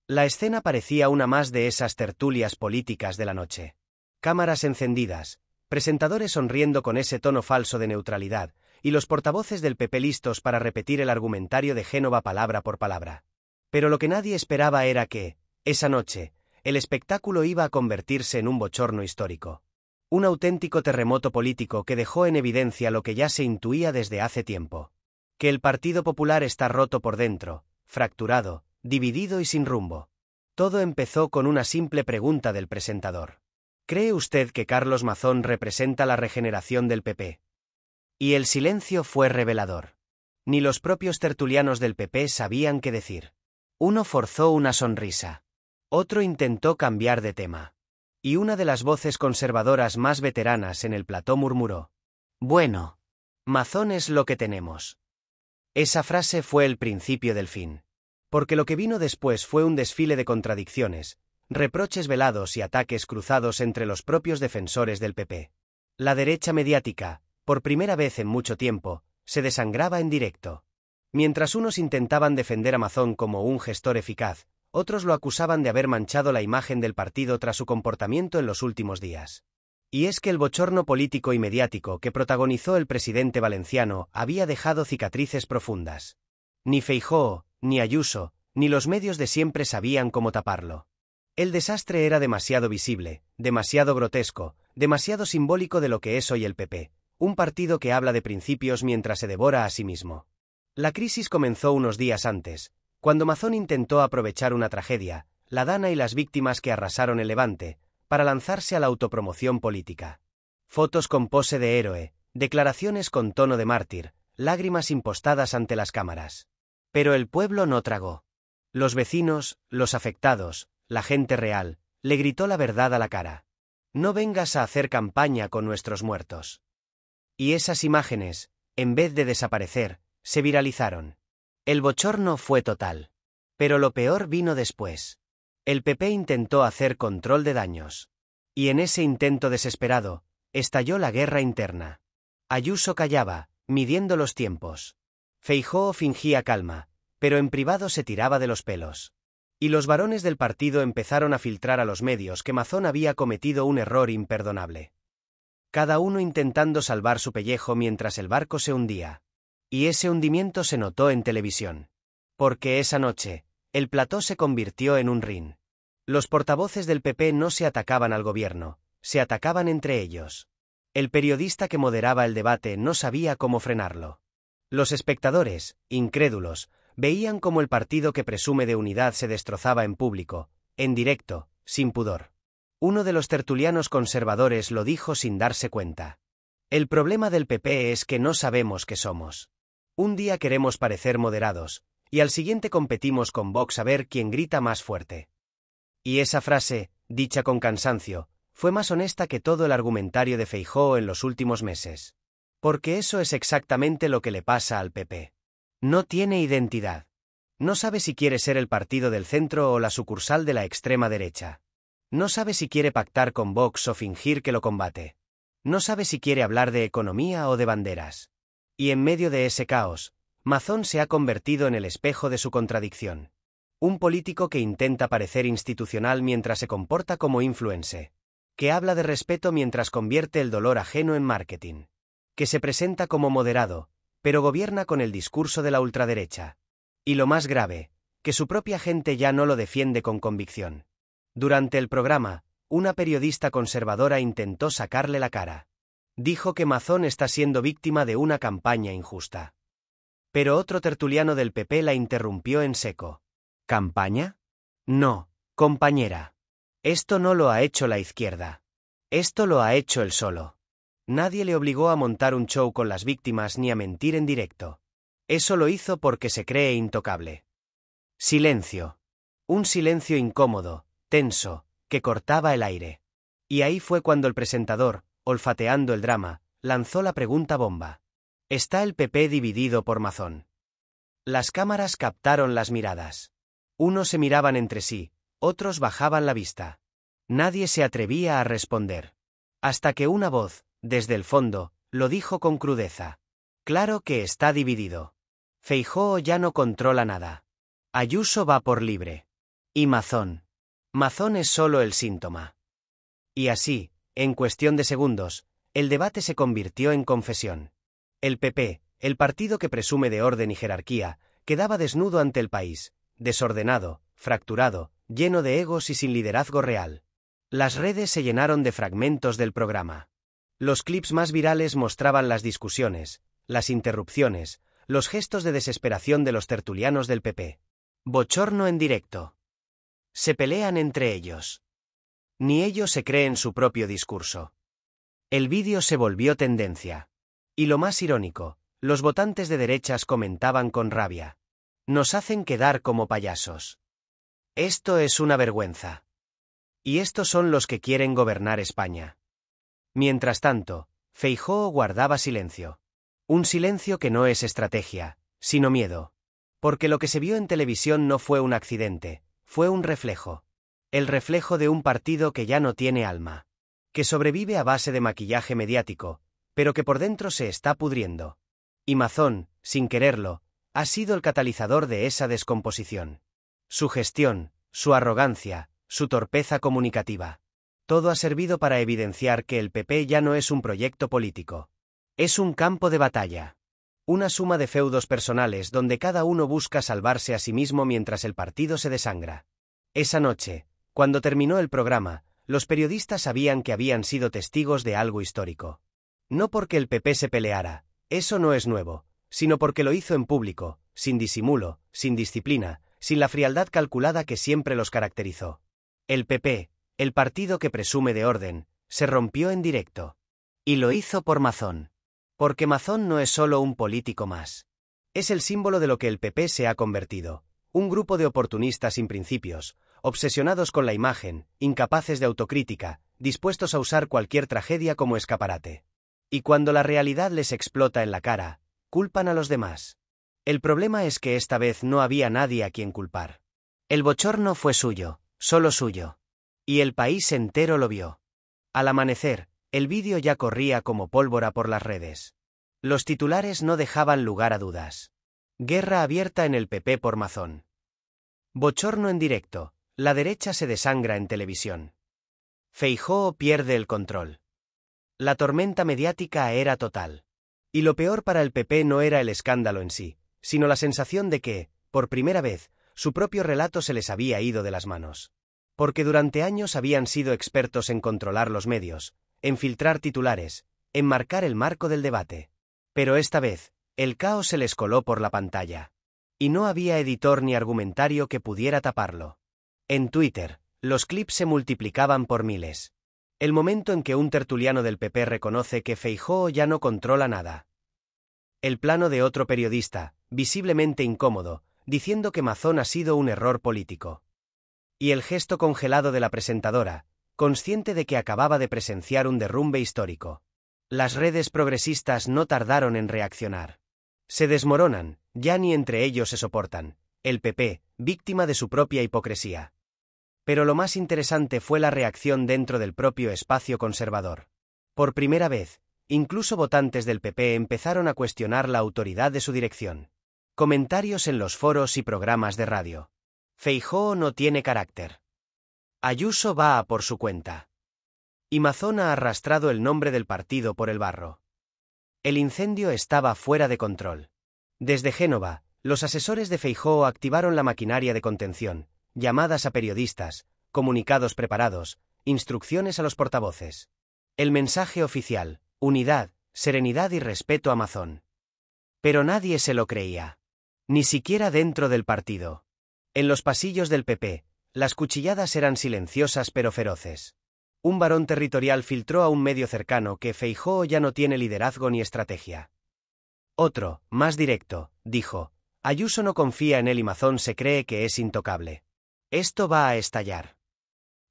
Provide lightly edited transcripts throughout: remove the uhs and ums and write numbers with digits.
La escena parecía una más de esas tertulias políticas de la noche. Cámaras encendidas, presentadores sonriendo con ese tono falso de neutralidad, y los portavoces del PP listos para repetir el argumentario de Génova palabra por palabra. Pero lo que nadie esperaba era que, esa noche, el espectáculo iba a convertirse en un bochorno histórico. Un auténtico terremoto político que dejó en evidencia lo que ya se intuía desde hace tiempo. Que el Partido Popular está roto por dentro, fracturado, dividido y sin rumbo. Todo empezó con una simple pregunta del presentador. ¿Cree usted que Carlos Mazón representa la regeneración del PP? Y el silencio fue revelador. Ni los propios tertulianos del PP sabían qué decir. Uno forzó una sonrisa. Otro intentó cambiar de tema. Y una de las voces conservadoras más veteranas en el plató murmuró: «Bueno, Mazón es lo que tenemos». Esa frase fue el principio del fin. Porque lo que vino después fue un desfile de contradicciones, reproches velados y ataques cruzados entre los propios defensores del PP. La derecha mediática, por primera vez en mucho tiempo, se desangraba en directo. Mientras unos intentaban defender a Mazón como un gestor eficaz, otros lo acusaban de haber manchado la imagen del partido tras su comportamiento en los últimos días. Y es que el bochorno político y mediático que protagonizó el presidente valenciano había dejado cicatrices profundas. Ni Feijóo, ni Ayuso, ni los medios de siempre sabían cómo taparlo. El desastre era demasiado visible, demasiado grotesco, demasiado simbólico de lo que es hoy el PP, un partido que habla de principios mientras se devora a sí mismo. La crisis comenzó unos días antes, cuando Mazón intentó aprovechar una tragedia, la Dana y las víctimas que arrasaron el Levante, para lanzarse a la autopromoción política. Fotos con pose de héroe, declaraciones con tono de mártir, lágrimas impostadas ante las cámaras. Pero el pueblo no tragó. Los vecinos, los afectados, la gente real, le gritó la verdad a la cara. No vengas a hacer campaña con nuestros muertos. Y esas imágenes, en vez de desaparecer, se viralizaron. El bochorno fue total. Pero lo peor vino después. El PP intentó hacer control de daños. Y en ese intento desesperado, estalló la guerra interna. Ayuso callaba, midiendo los tiempos. Feijóo fingía calma, pero en privado se tiraba de los pelos. Y los varones del partido empezaron a filtrar a los medios que Mazón había cometido un error imperdonable. Cada uno intentando salvar su pellejo mientras el barco se hundía. Y ese hundimiento se notó en televisión. Porque esa noche, el plató se convirtió en un ring. Los portavoces del PP no se atacaban al gobierno, se atacaban entre ellos. El periodista que moderaba el debate no sabía cómo frenarlo. Los espectadores, incrédulos, veían cómo el partido que presume de unidad se destrozaba en público, en directo, sin pudor. Uno de los tertulianos conservadores lo dijo sin darse cuenta. El problema del PP es que no sabemos qué somos. Un día queremos parecer moderados, y al siguiente competimos con Vox a ver quién grita más fuerte. Y esa frase, dicha con cansancio, fue más honesta que todo el argumentario de Feijóo en los últimos meses. Porque eso es exactamente lo que le pasa al PP. No tiene identidad. No sabe si quiere ser el partido del centro o la sucursal de la extrema derecha. No sabe si quiere pactar con Vox o fingir que lo combate. No sabe si quiere hablar de economía o de banderas. Y en medio de ese caos, Mazón se ha convertido en el espejo de su contradicción. Un político que intenta parecer institucional mientras se comporta como influencer. Que habla de respeto mientras convierte el dolor ajeno en marketing. Que se presenta como moderado, pero gobierna con el discurso de la ultraderecha. Y lo más grave, que su propia gente ya no lo defiende con convicción. Durante el programa, una periodista conservadora intentó sacarle la cara. Dijo que Mazón está siendo víctima de una campaña injusta. Pero otro tertuliano del PP la interrumpió en seco. ¿Campaña? No, compañera. Esto no lo ha hecho la izquierda. Esto lo ha hecho él solo. Nadie le obligó a montar un show con las víctimas ni a mentir en directo. Eso lo hizo porque se cree intocable. Silencio. Un silencio incómodo, tenso, que cortaba el aire. Y ahí fue cuando el presentador, olfateando el drama, lanzó la pregunta bomba. ¿Está el PP dividido por Mazón? Las cámaras captaron las miradas. Unos se miraban entre sí, otros bajaban la vista. Nadie se atrevía a responder. Hasta que una voz, desde el fondo, lo dijo con crudeza. Claro que está dividido. Feijóo ya no controla nada. Ayuso va por libre. Y Mazón. Mazón es solo el síntoma. Y así, en cuestión de segundos, el debate se convirtió en confesión. El PP, el partido que presume de orden y jerarquía, quedaba desnudo ante el país, desordenado, fracturado, lleno de egos y sin liderazgo real. Las redes se llenaron de fragmentos del programa. Los clips más virales mostraban las discusiones, las interrupciones, los gestos de desesperación de los tertulianos del PP. Bochorno en directo. Se pelean entre ellos. Ni ellos se creen su propio discurso. El vídeo se volvió tendencia. Y lo más irónico, los votantes de derechas comentaban con rabia. Nos hacen quedar como payasos. Esto es una vergüenza. Y estos son los que quieren gobernar España. Mientras tanto, Feijóo guardaba silencio. Un silencio que no es estrategia, sino miedo. Porque lo que se vio en televisión no fue un accidente, fue un reflejo. El reflejo de un partido que ya no tiene alma. Que sobrevive a base de maquillaje mediático, pero que por dentro se está pudriendo. Y Mazón, sin quererlo, ha sido el catalizador de esa descomposición. Su gestión, su arrogancia, su torpeza comunicativa. Todo ha servido para evidenciar que el PP ya no es un proyecto político. Es un campo de batalla. Una suma de feudos personales donde cada uno busca salvarse a sí mismo mientras el partido se desangra. Esa noche, cuando terminó el programa, los periodistas sabían que habían sido testigos de algo histórico. No porque el PP se peleara, eso no es nuevo, sino porque lo hizo en público, sin disimulo, sin disciplina, sin la frialdad calculada que siempre los caracterizó. El PP, el partido que presume de orden, se rompió en directo. Y lo hizo por Mazón. Porque Mazón no es solo un político más. Es el símbolo de lo que el PP se ha convertido. Un grupo de oportunistas sin principios, obsesionados con la imagen, incapaces de autocrítica, dispuestos a usar cualquier tragedia como escaparate. Y cuando la realidad les explota en la cara, culpan a los demás. El problema es que esta vez no había nadie a quien culpar. El bochorno fue suyo, solo suyo. Y el país entero lo vio. Al amanecer, el vídeo ya corría como pólvora por las redes. Los titulares no dejaban lugar a dudas. Guerra abierta en el PP por Mazón. Bochorno en directo, la derecha se desangra en televisión. Feijóo pierde el control. La tormenta mediática era total. Y lo peor para el PP no era el escándalo en sí, sino la sensación de que, por primera vez, su propio relato se les había ido de las manos. Porque durante años habían sido expertos en controlar los medios, en filtrar titulares, en marcar el marco del debate. Pero esta vez, el caos se les coló por la pantalla. Y no había editor ni argumentario que pudiera taparlo. En Twitter, los clips se multiplicaban por miles. El momento en que un tertuliano del PP reconoce que Feijóo ya no controla nada. El plano de otro periodista, visiblemente incómodo, diciendo que Mazón ha sido un error político. Y el gesto congelado de la presentadora, consciente de que acababa de presenciar un derrumbe histórico. Las redes progresistas no tardaron en reaccionar. Se desmoronan, ya ni entre ellos se soportan. El PP, víctima de su propia hipocresía. Pero lo más interesante fue la reacción dentro del propio espacio conservador. Por primera vez, incluso votantes del PP empezaron a cuestionar la autoridad de su dirección. Comentarios en los foros y programas de radio. Feijóo no tiene carácter. Ayuso va a por su cuenta. Y Mazón ha arrastrado el nombre del partido por el barro. El incendio estaba fuera de control. Desde Génova, los asesores de Feijóo activaron la maquinaria de contención, llamadas a periodistas, comunicados preparados, instrucciones a los portavoces. El mensaje oficial: unidad, serenidad y respeto a Mazón. Pero nadie se lo creía. Ni siquiera dentro del partido. En los pasillos del PP, las cuchilladas eran silenciosas pero feroces. Un varón territorial filtró a un medio cercano que Feijóo ya no tiene liderazgo ni estrategia. Otro, más directo, dijo: Ayuso no confía en él y Mazón se cree que es intocable. Esto va a estallar.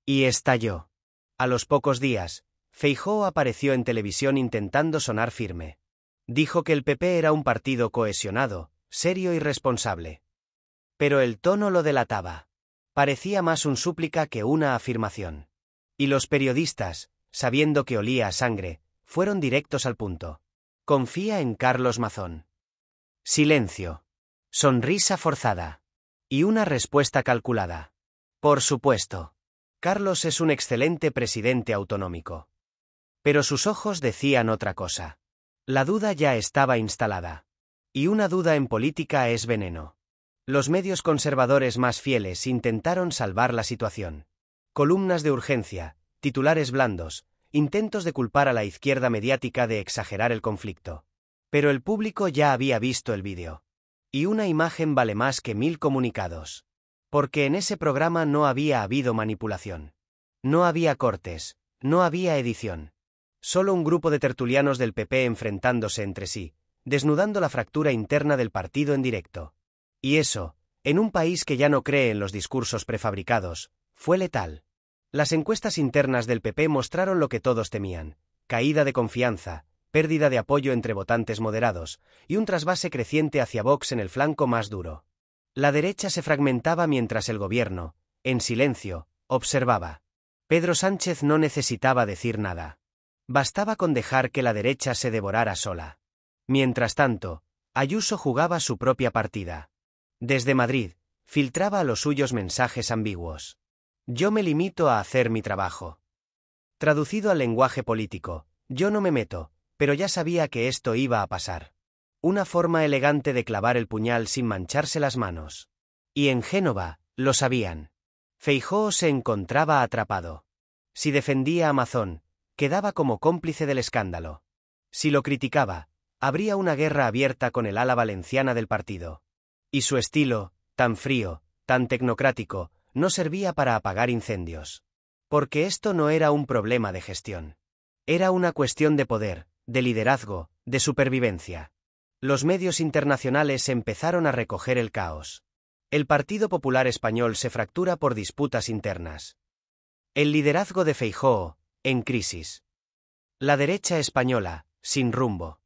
Y estalló. A los pocos días, Feijóo apareció en televisión intentando sonar firme. Dijo que el PP era un partido cohesionado, serio y responsable. Pero el tono lo delataba. Parecía más un súplica que una afirmación. Y los periodistas, sabiendo que olía a sangre, fueron directos al punto. Confía en Carlos Mazón. Silencio. Sonrisa forzada. Y una respuesta calculada. Por supuesto. Carlos es un excelente presidente autonómico. Pero sus ojos decían otra cosa. La duda ya estaba instalada. Y una duda en política es veneno. Los medios conservadores más fieles intentaron salvar la situación. Columnas de urgencia, titulares blandos, intentos de culpar a la izquierda mediática de exagerar el conflicto. Pero el público ya había visto el vídeo. Y una imagen vale más que 1000 comunicados. Porque en ese programa no había habido manipulación. No había cortes, no había edición. Solo un grupo de tertulianos del PP enfrentándose entre sí, desnudando la fractura interna del partido en directo. Y eso, en un país que ya no cree en los discursos prefabricados, fue letal. Las encuestas internas del PP mostraron lo que todos temían: caída de confianza, pérdida de apoyo entre votantes moderados, y un trasvase creciente hacia Vox en el flanco más duro. La derecha se fragmentaba mientras el gobierno, en silencio, observaba. Pedro Sánchez no necesitaba decir nada. Bastaba con dejar que la derecha se devorara sola. Mientras tanto, Ayuso jugaba su propia partida. Desde Madrid, filtraba a los suyos mensajes ambiguos. Yo me limito a hacer mi trabajo. Traducido al lenguaje político, yo no me meto, pero ya sabía que esto iba a pasar. Una forma elegante de clavar el puñal sin mancharse las manos. Y en Génova, lo sabían. Feijóo se encontraba atrapado. Si defendía a Mazón, quedaba como cómplice del escándalo. Si lo criticaba, habría una guerra abierta con el ala valenciana del partido. Y su estilo, tan frío, tan tecnocrático, no servía para apagar incendios. Porque esto no era un problema de gestión. Era una cuestión de poder, de liderazgo, de supervivencia. Los medios internacionales empezaron a recoger el caos. El Partido Popular Español se fractura por disputas internas. El liderazgo de Feijóo, en crisis. La derecha española, sin rumbo.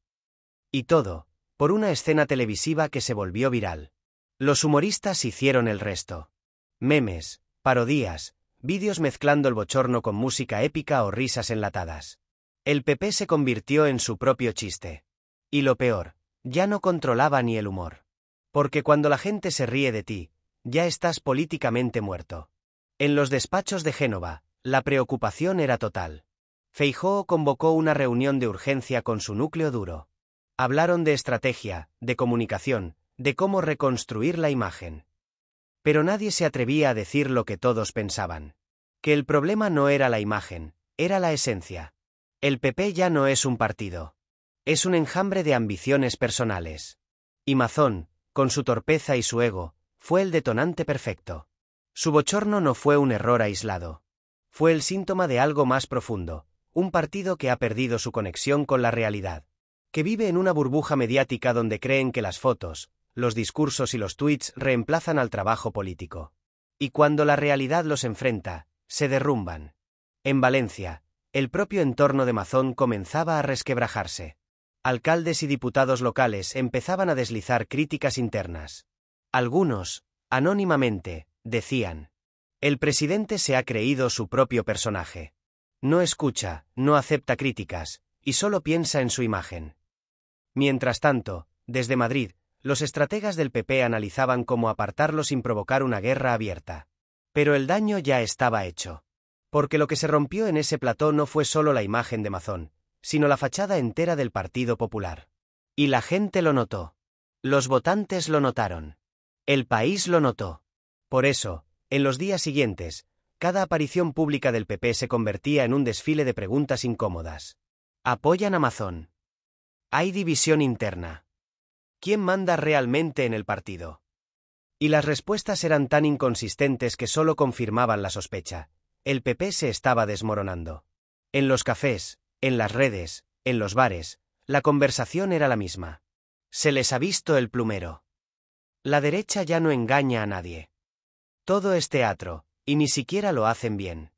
Y todo, por una escena televisiva que se volvió viral. Los humoristas hicieron el resto. Memes, parodías, vídeos mezclando el bochorno con música épica o risas enlatadas. El PP se convirtió en su propio chiste. Y lo peor, ya no controlaba ni el humor. Porque cuando la gente se ríe de ti, ya estás políticamente muerto. En los despachos de Génova, la preocupación era total. Feijóo convocó una reunión de urgencia con su núcleo duro. Hablaron de estrategia, de comunicación, de cómo reconstruir la imagen. Pero nadie se atrevía a decir lo que todos pensaban. Que el problema no era la imagen, era la esencia. El PP ya no es un partido. Es un enjambre de ambiciones personales. Y Mazón, con su torpeza y su ego, fue el detonante perfecto. Su bochorno no fue un error aislado. Fue el síntoma de algo más profundo, un partido que ha perdido su conexión con la realidad. Que vive en una burbuja mediática donde creen que las fotos, los discursos y los tweets reemplazan al trabajo político. Y cuando la realidad los enfrenta, se derrumban. En Valencia, el propio entorno de Mazón comenzaba a resquebrajarse. Alcaldes y diputados locales empezaban a deslizar críticas internas. Algunos, anónimamente, decían: el presidente se ha creído su propio personaje. No escucha, no acepta críticas, y solo piensa en su imagen. Mientras tanto, desde Madrid, los estrategas del PP analizaban cómo apartarlo sin provocar una guerra abierta. Pero el daño ya estaba hecho. Porque lo que se rompió en ese plató no fue solo la imagen de Mazón, sino la fachada entera del Partido Popular. Y la gente lo notó. Los votantes lo notaron. El país lo notó. Por eso, en los días siguientes, cada aparición pública del PP se convertía en un desfile de preguntas incómodas. ¿Apoyan a Mazón? ¿Hay división interna? ¿Quién manda realmente en el partido? Y las respuestas eran tan inconsistentes que solo confirmaban la sospecha. El PP se estaba desmoronando. En los cafés, en las redes, en los bares, la conversación era la misma. Se les ha visto el plumero. La derecha ya no engaña a nadie. Todo es teatro, y ni siquiera lo hacen bien.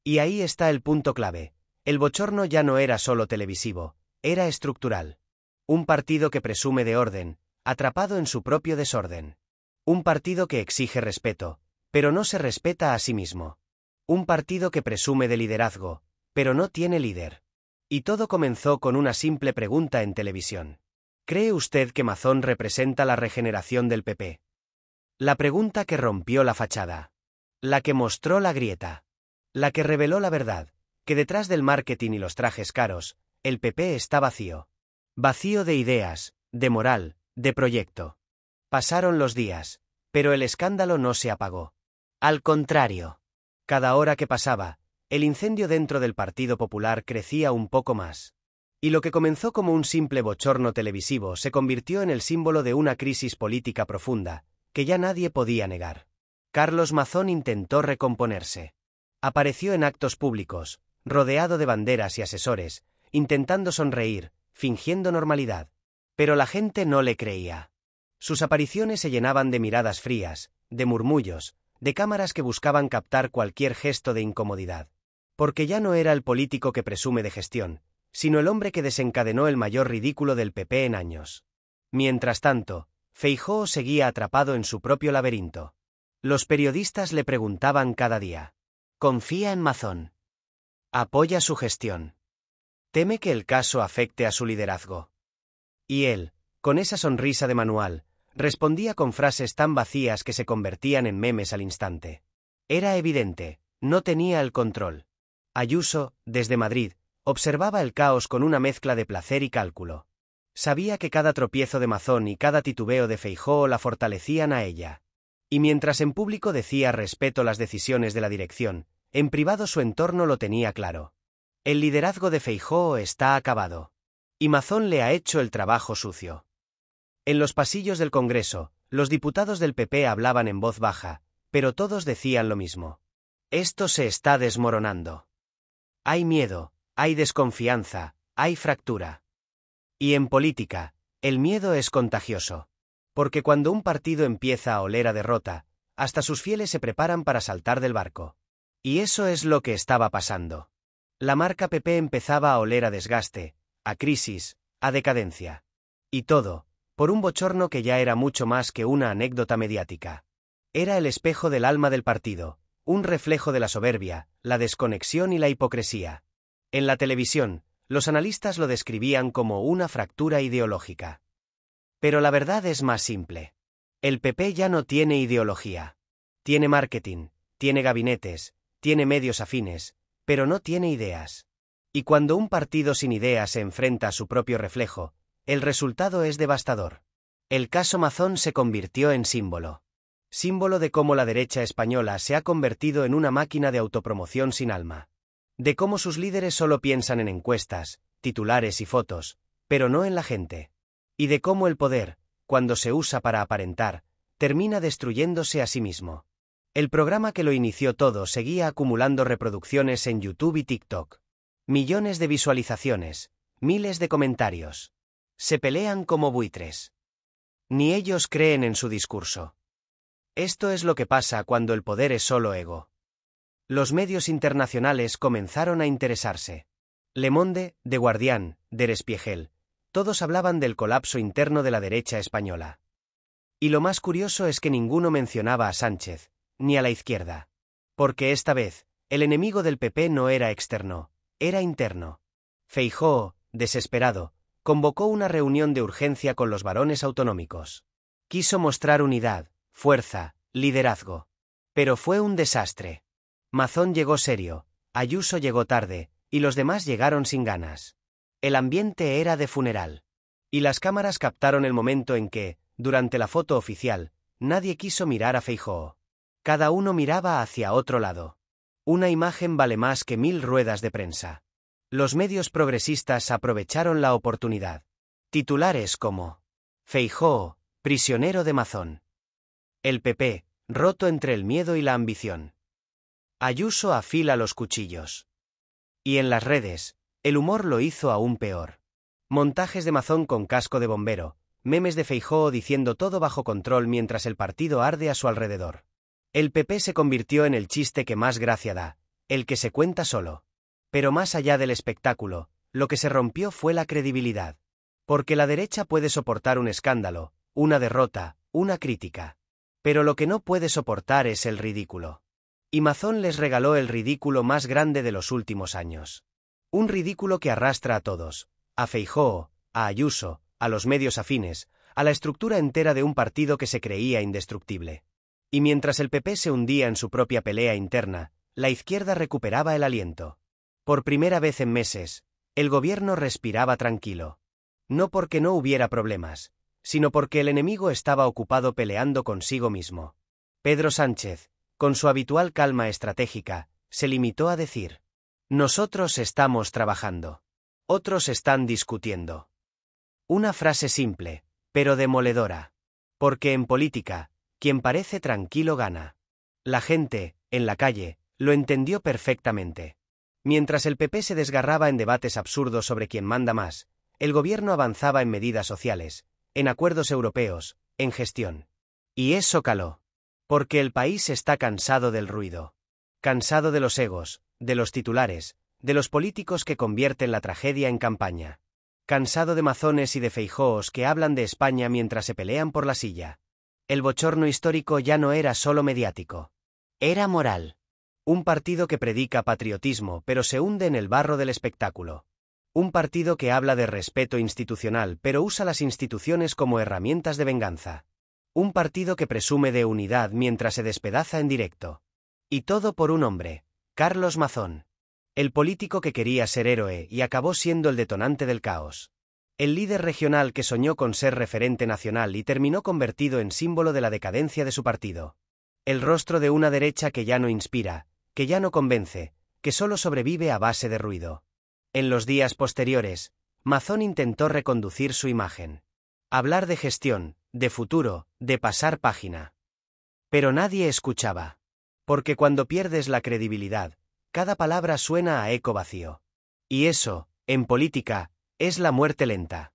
Y ahí está el punto clave. El bochorno ya no era solo televisivo, era estructural. Un partido que presume de orden, atrapado en su propio desorden. Un partido que exige respeto, pero no se respeta a sí mismo. Un partido que presume de liderazgo, pero no tiene líder. Y todo comenzó con una simple pregunta en televisión. ¿Cree usted que Mazón representa la regeneración del PP? La pregunta que rompió la fachada. La que mostró la grieta. La que reveló la verdad, que detrás del marketing y los trajes caros, el PP está vacío. Vacío de ideas, de moral, de proyecto. Pasaron los días, pero el escándalo no se apagó. Al contrario. Cada hora que pasaba, el incendio dentro del Partido Popular crecía un poco más. Y lo que comenzó como un simple bochorno televisivo se convirtió en el símbolo de una crisis política profunda, que ya nadie podía negar. Carlos Mazón intentó recomponerse. Apareció en actos públicos, rodeado de banderas y asesores, intentando sonreír, fingiendo normalidad. Pero la gente no le creía. Sus apariciones se llenaban de miradas frías, de murmullos, de cámaras que buscaban captar cualquier gesto de incomodidad. Porque ya no era el político que presume de gestión, sino el hombre que desencadenó el mayor ridículo del PP en años. Mientras tanto, Feijóo seguía atrapado en su propio laberinto. Los periodistas le preguntaban cada día: ¿confía en Mazón? ¿Apoya su gestión? ¿Teme que el caso afecte a su liderazgo? Y él, con esa sonrisa de manual, respondía con frases tan vacías que se convertían en memes al instante. Era evidente, no tenía el control. Ayuso, desde Madrid, observaba el caos con una mezcla de placer y cálculo. Sabía que cada tropiezo de Mazón y cada titubeo de Feijóo la fortalecían a ella. Y mientras en público decía respeto las decisiones de la dirección, en privado su entorno lo tenía claro. El liderazgo de Feijóo está acabado. Y Mazón le ha hecho el trabajo sucio. En los pasillos del Congreso, los diputados del PP hablaban en voz baja, pero todos decían lo mismo. Esto se está desmoronando. Hay miedo, hay desconfianza, hay fractura. Y en política, el miedo es contagioso. Porque cuando un partido empieza a oler a derrota, hasta sus fieles se preparan para saltar del barco. Y eso es lo que estaba pasando. La marca PP empezaba a oler a desgaste, a crisis, a decadencia. Y todo, por un bochorno que ya era mucho más que una anécdota mediática. Era el espejo del alma del partido, un reflejo de la soberbia, la desconexión y la hipocresía. En la televisión, los analistas lo describían como una fractura ideológica. Pero la verdad es más simple. El PP ya no tiene ideología. Tiene marketing, tiene gabinetes, tiene medios afines, pero no tiene ideas. Y cuando un partido sin ideas se enfrenta a su propio reflejo, el resultado es devastador. El caso Mazón se convirtió en símbolo. Símbolo de cómo la derecha española se ha convertido en una máquina de autopromoción sin alma. De cómo sus líderes solo piensan en encuestas, titulares y fotos, pero no en la gente. Y de cómo el poder, cuando se usa para aparentar, termina destruyéndose a sí mismo. El programa que lo inició todo seguía acumulando reproducciones en YouTube y TikTok. Millones de visualizaciones, miles de comentarios. Se pelean como buitres. Ni ellos creen en su discurso. Esto es lo que pasa cuando el poder es solo ego. Los medios internacionales comenzaron a interesarse. Le Monde, The Guardian, Der Spiegel, todos hablaban del colapso interno de la derecha española. Y lo más curioso es que ninguno mencionaba a Sánchez, ni a la izquierda. Porque esta vez, el enemigo del PP no era externo, era interno. Feijóo, desesperado, convocó una reunión de urgencia con los varones autonómicos. Quiso mostrar unidad, fuerza, liderazgo. Pero fue un desastre. Mazón llegó serio, Ayuso llegó tarde, y los demás llegaron sin ganas. El ambiente era de funeral. Y las cámaras captaron el momento en que, durante la foto oficial, nadie quiso mirar a Feijóo. Cada uno miraba hacia otro lado. Una imagen vale más que 1000 ruedas de prensa. Los medios progresistas aprovecharon la oportunidad. Titulares como: Feijóo, prisionero de Mazón. El PP, roto entre el miedo y la ambición. Ayuso afila los cuchillos. Y en las redes, el humor lo hizo aún peor. Montajes de Mazón con casco de bombero, memes de Feijóo diciendo todo bajo control mientras el partido arde a su alrededor. El PP se convirtió en el chiste que más gracia da, el que se cuenta solo. Pero más allá del espectáculo, lo que se rompió fue la credibilidad. Porque la derecha puede soportar un escándalo, una derrota, una crítica. Pero lo que no puede soportar es el ridículo. Y Mazón les regaló el ridículo más grande de los últimos años. Un ridículo que arrastra a todos, a Feijóo, a Ayuso, a los medios afines, a la estructura entera de un partido que se creía indestructible. Y mientras el PP se hundía en su propia pelea interna, la izquierda recuperaba el aliento. Por primera vez en meses, el gobierno respiraba tranquilo. No porque no hubiera problemas, sino porque el enemigo estaba ocupado peleando consigo mismo. Pedro Sánchez, con su habitual calma estratégica, se limitó a decir: «Nosotros estamos trabajando. Otros están discutiendo». Una frase simple, pero demoledora. Porque en política, quien parece tranquilo gana. La gente, en la calle, lo entendió perfectamente. Mientras el PP se desgarraba en debates absurdos sobre quién manda más, el gobierno avanzaba en medidas sociales, en acuerdos europeos, en gestión. Y eso caló. Porque el país está cansado del ruido. Cansado de los egos, de los titulares, de los políticos que convierten la tragedia en campaña. Cansado de mazones y de feijóos que hablan de España mientras se pelean por la silla. El bochorno histórico ya no era solo mediático. Era moral. Un partido que predica patriotismo pero se hunde en el barro del espectáculo. Un partido que habla de respeto institucional pero usa las instituciones como herramientas de venganza. Un partido que presume de unidad mientras se despedaza en directo. Y todo por un hombre, Carlos Mazón. El político que quería ser héroe y acabó siendo el detonante del caos. El líder regional que soñó con ser referente nacional y terminó convertido en símbolo de la decadencia de su partido. El rostro de una derecha que ya no inspira, que ya no convence, que solo sobrevive a base de ruido. En los días posteriores, Mazón intentó reconducir su imagen. Hablar de gestión, de futuro, de pasar página. Pero nadie escuchaba. Porque cuando pierdes la credibilidad, cada palabra suena a eco vacío. Y eso, en política, es la muerte lenta.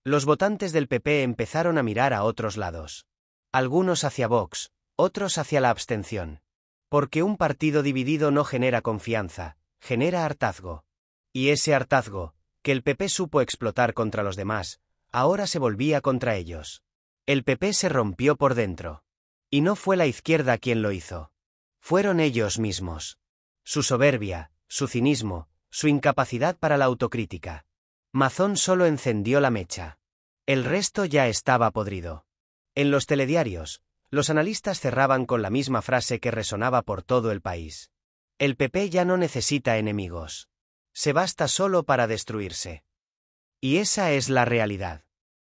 Los votantes del PP empezaron a mirar a otros lados. Algunos hacia Vox, otros hacia la abstención. Porque un partido dividido no genera confianza, genera hartazgo. Y ese hartazgo, que el PP supo explotar contra los demás, ahora se volvía contra ellos. El PP se rompió por dentro. Y no fue la izquierda quien lo hizo. Fueron ellos mismos. Su soberbia, su cinismo, su incapacidad para la autocrítica. Mazón solo encendió la mecha. El resto ya estaba podrido. En los telediarios, los analistas cerraban con la misma frase que resonaba por todo el país. El PP ya no necesita enemigos. Se basta solo para destruirse. Y esa es la realidad.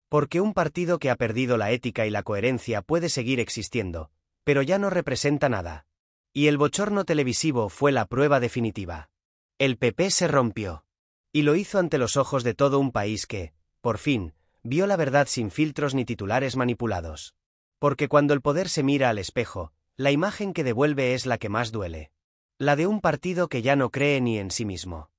Porque un partido que ha perdido la ética y la coherencia puede seguir existiendo, pero ya no representa nada. Y el bochorno televisivo fue la prueba definitiva. El PP se rompió. Y lo hizo ante los ojos de todo un país que, por fin, vio la verdad sin filtros ni titulares manipulados. Porque cuando el poder se mira al espejo, la imagen que devuelve es la que más duele. La de un partido que ya no cree ni en sí mismo.